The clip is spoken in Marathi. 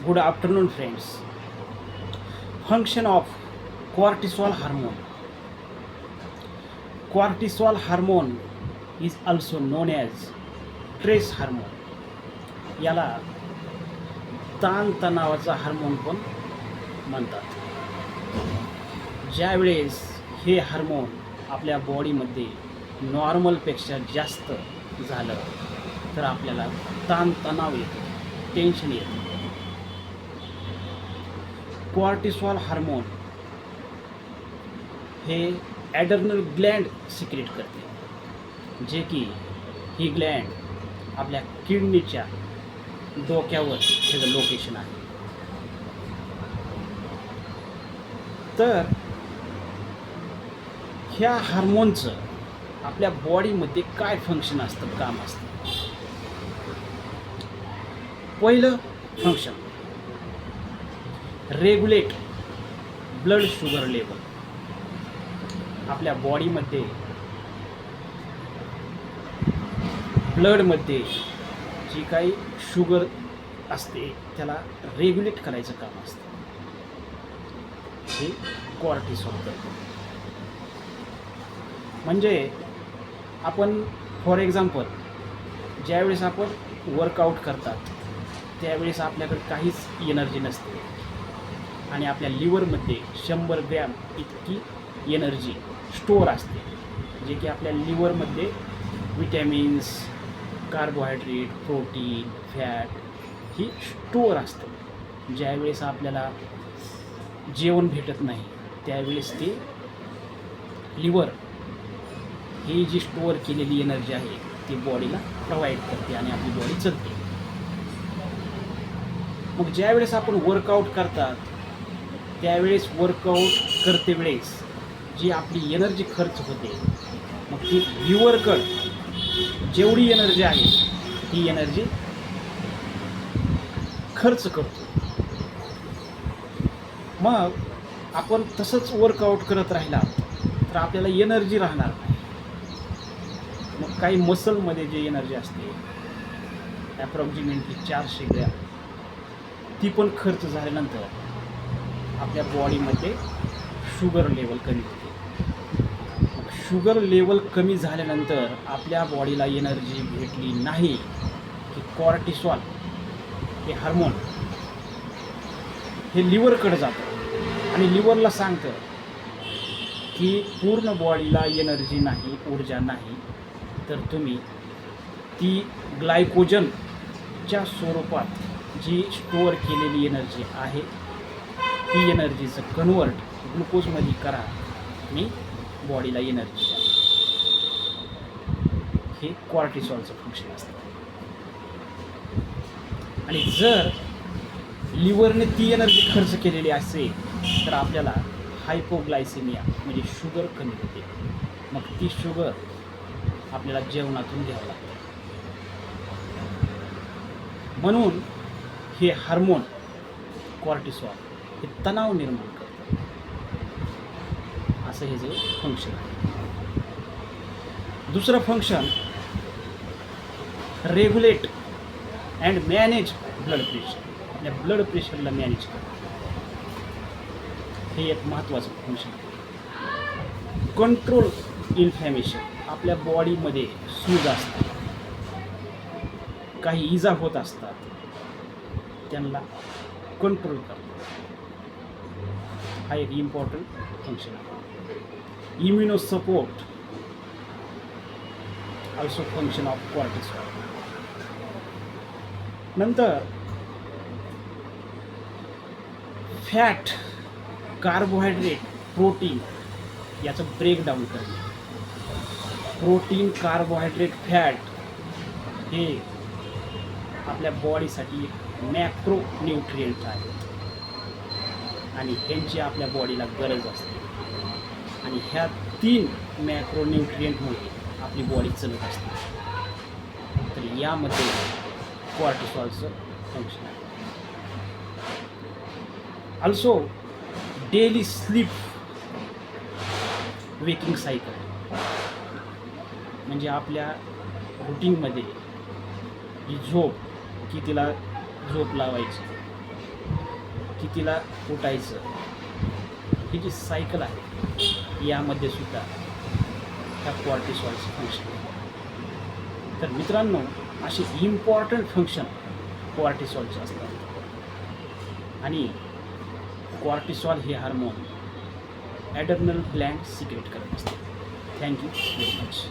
Good afternoon, friends. Function of cortisol hormone. Cortisol hormone is also known as stress hormone. याला ताणतणावाचा हार्मोन पण म्हणतात. ज्यावेळेस हे हार्मोन आपल्या बॉडीमध्ये नॉर्मलपेक्षा जास्त झालं तर आपल्याला ताणतणाव येतो, टेन्शन येतं. कॉर्टिसॉल हार्मोन हे ॲडर्नल ग्लँड सिक्रेट करते, जे की ही ग्लँड आपल्या किडनीच्या डोक्यावर त्याचं लोकेशन आहे. तर ह्या हार्मोनचं आपल्या बॉडीमध्ये काय फंक्शन असतं, काम असतं. पहिलं function, regulate blood sugar level. आपल्या बॉडीमध्ये ब्लडमध्ये जी काही शुगर असते त्याला रेग्युलेट करायचं काम असतं. हे कॉर्टिसॉल करतो. म्हणजे आपण फॉर एक्झाम्पल ज्यावेळेस आपण वर्कआउट करतात त्यावेळेस आपल्याकडे काहीच एनर्जी नसते आणि आपल्या लिव्हरमध्ये 100 ग्रॅम इतकी एनर्जी स्टोअर असते, जे की आपल्या लिव्हरमध्ये विटॅमिन्स, कार्बोहायड्रेट, प्रोटीन, फॅट ही स्टोअर असतं. ज्यावेळेस आपल्याला जेवण भेटत नाही त्यावेळेस ते लिव्हर ही जी स्टोअर केलेली एनर्जी आहे ती बॉडीला प्रोव्हाइड करते आणि आपली बॉडी चालते. मग ज्यावेळेस आपण वर्कआउट करतात त्यावेळेस वर्कआउट करते वेळेस जी आपली एनर्जी खर्च होते मग ती लिव्हरकडं जेवढी एनर्जी आहे ती एनर्जी खर्च करतो. मग आपण तसंच वर्कआउट करत राहिला तर आपल्याला एनर्जी राहणार नाही. मग काही मसलमध्ये जे एनर्जी असते ॲप्रॉक्सिमेटली 400 ग्रॅम ती पण खर्च झाल्यानंतर आपल्या बॉडीमध्ये शुगर लेवल कमी होते. मग शुगर लेवल कमी झाल्यानंतर आपल्या बॉडीला एनर्जी भेटली नाही की कॉर्टिसॉल हे हार्मोन हे लिव्हरकडे जातं आणि लिव्हरला सांगतं की पूर्ण बॉडीला एनर्जी नाही, ऊर्जा नाही, तर तुम्ही ती ग्लायकोजनच्या स्वरूपात जी स्टोअर केलेली एनर्जी आहे ती एनर्जीचं कन्वर्ट ग्लुकोजमध्ये करा आणि बॉडीला एनर्जी द्या. हे कॉर्टिसॉलचं फंक्शन असतं. आणि जर लिव्हरने ती एनर्जी खर्च केलेली असेल तर आपल्याला हायपोग्लायसेमिया म्हणजे शुगर कमी होते. मग ती शुगर आपल्याला जेवणातून घ्यावं लागतं. म्हणून हे हार्मोन कॉर्टिसॉल हे तणाव निर्माण करतं. असं हे जे फंक्शन आहे. दुसरं function, regulate and manage blood pressure. आपल्या ब्लड प्रेशरला मॅनेज करतं. हे एक महत्त्वाचं फंक्शन आहे. Control inflammation. आपल्या बॉडीमध्ये सूज असतात, काही इजा होत असतात, त्यांना कंट्रोल करतो. हा एक इम्पॉर्टंट फंक्शन आहे. Immuno support also function of cortisol. नंतर फॅट, कार्बोहायड्रेट, प्रोटीन याचं ब्रेकडाऊन करणे. प्रोटीन, कार्बोहायड्रेट, फॅट हे आपल्या बॉडीसाठी मॅक्रो न्यूट्रिएंट आहेत आणि ह्यांची आपल्या बॉडीला गरज असते. आणि ह्या 3 मॅक्रो न्यूट्रिएंटमुळे आपली बॉडी चालत असते. तर यामध्ये कॉर्टिसॉलचं फंक्शन आहे. Also daily sleep waking cycle म्हणजे आपल्या रुटीनमध्ये ही झोप, की तिला झोप लावायची, कितीला उठायचं, ही जी सायकल आहे यामध्ये सुद्धा ह्या कॉर्टिसॉलचं फंक्शन आहे. तर मित्रांनो, असे इम्पॉर्टंट फंक्शन कॉर्टिसॉलचे असतात. आणि कॉर्टिसॉल हे हार्मोन ॲडर्नल ग्लँड सिक्रेट करत असते. Thank you very much.